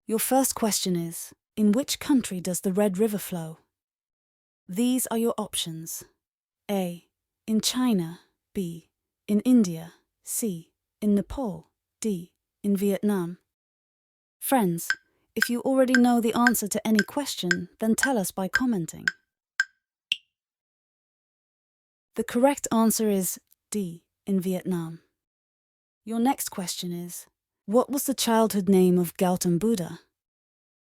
Your first question is, in which country does the Red River flow? These are your options. A. In China. B. In India. C. In Nepal. D. In Vietnam. Friends, if you already know the answer to any question, then tell us by commenting. The correct answer is D. In Vietnam. Your next question is, what was the childhood name of Gautam Buddha?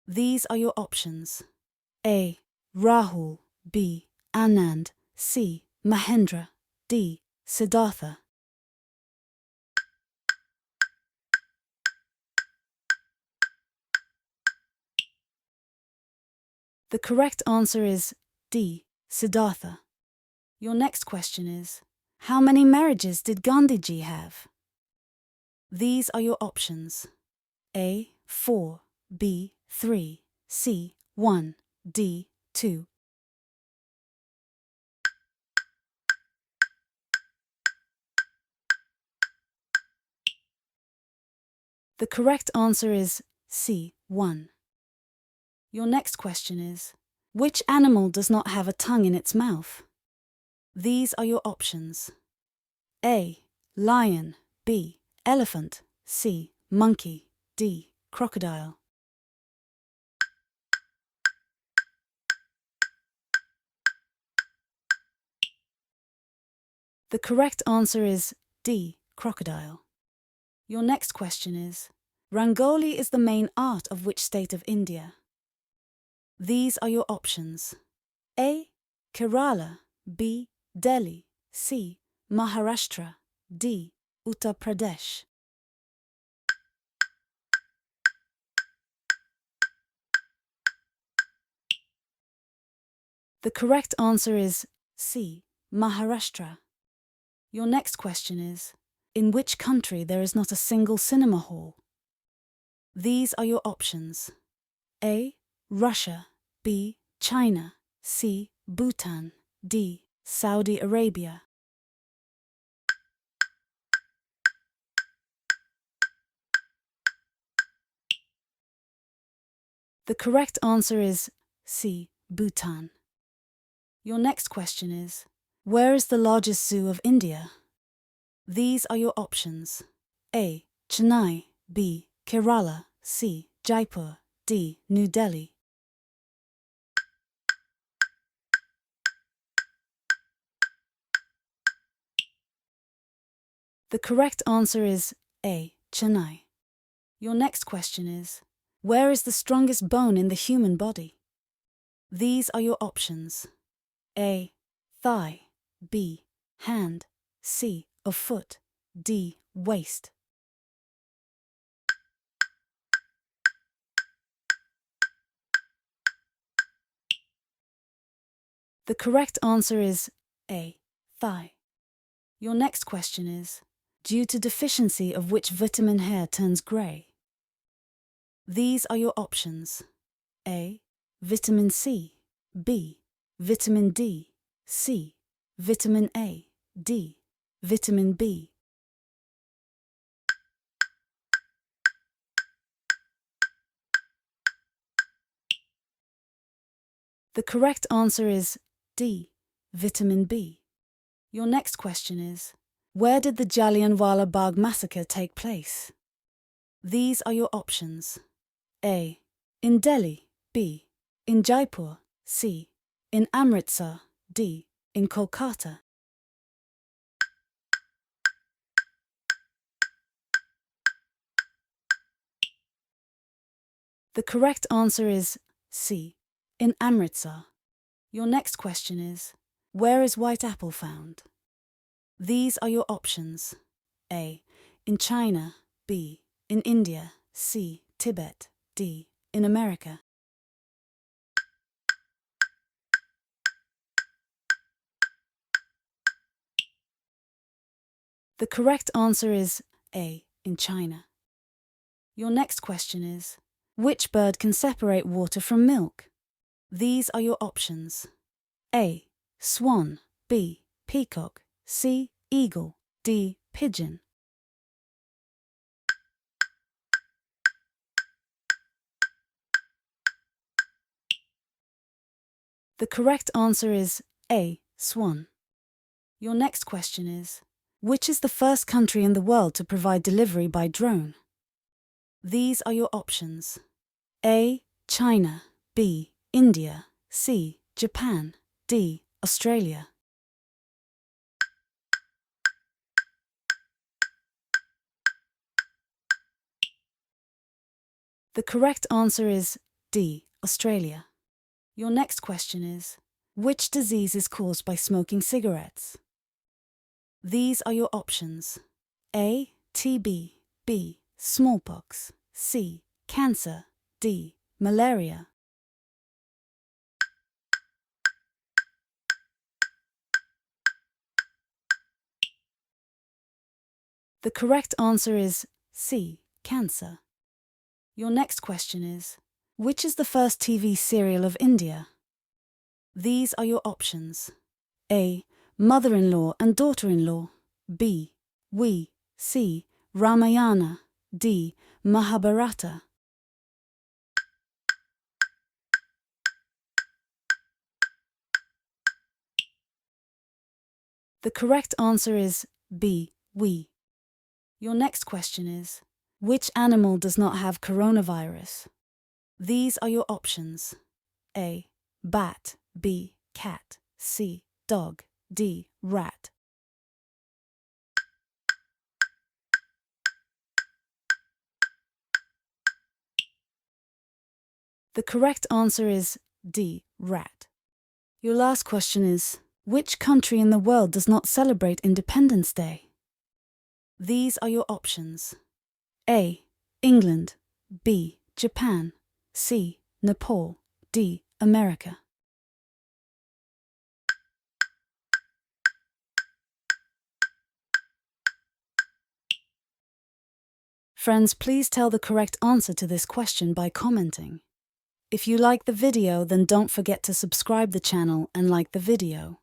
These are your options. A. Rahul. B. Anand. C. Mahendra. D. Siddhartha. The correct answer is D. Siddhartha. Your next question is, how many marriages did Gandhiji have? These are your options. A. 4. B. 3. C. 1. D. 2. The correct answer is C. 1. Your next question is, which animal does not have a tongue in its mouth? These are your options. A. Lion. B. Elephant. C. Monkey. D. Crocodile. The correct answer is D. Crocodile. Your next question is, Rangoli is the main art of which state of India? These are your options. A. Kerala. B. Delhi. C. Maharashtra. D. Uttar Pradesh. The correct answer is C. Maharashtra. Your next question is, in which country there is not a single cinema hall? These are your options. A. Russia. B. China. C. Bhutan. D. Saudi Arabia. The correct answer is C. Bhutan. Your next question is, where is the largest zoo of India? These are your options. A. Chennai. B. Kerala. C. Jaipur. D. New Delhi. The correct answer is A. Chennai. Your next question is, where is the strongest bone in the human body? These are your options. A. Thigh. B. Hand. C. Of foot. D. Waist. The correct answer is A. Thigh. Your next question is, due to deficiency of which vitamin hair turns grey? These are your options. A. Vitamin C. B. Vitamin D. C. Vitamin A. D. Vitamin B. The correct answer is D. Vitamin B. Your next question is, where did the Jallianwala Bagh massacre take place? These are your options. A. In Delhi. B. In Jaipur. C. In Amritsar. D. In Kolkata. The correct answer is C. In Amritsar. Your next question is, where is white apple found? These are your options. A. In China. B. In India. C. Tibet. D. In America. The correct answer is A. In China. Your next question is, which bird can separate water from milk? These are your options. A. Swan. B. Peacock. C. Eagle. D. Pigeon. The correct answer is A. Swan. Your next question is, which is the first country in the world to provide delivery by drone? These are your options. A. China. B. India. C. Japan. D. Australia. The correct answer is D. Australia. Your next question is, which disease is caused by smoking cigarettes? These are your options. A. TB. B. Smallpox. C. Cancer. D. Malaria. The correct answer is C. Cancer. Your next question is, which is the first TV serial of India? These are your options. A. Mother-in-law and daughter-in-law. B. We. C. Ramayana. D. Mahabharata. The correct answer is B. We. Your next question is, which animal does not have coronavirus? These are your options. A. Bat. B. Cat. C. Dog. D. Rat. The correct answer is D. Rat. Your last question is, which country in the world does not celebrate Independence Day? These are your options. A. England. B. Japan. C. Nepal. D. America. Friends, please tell the correct answer to this question by commenting. If you like the video, then don't forget to subscribe the channel and like the video.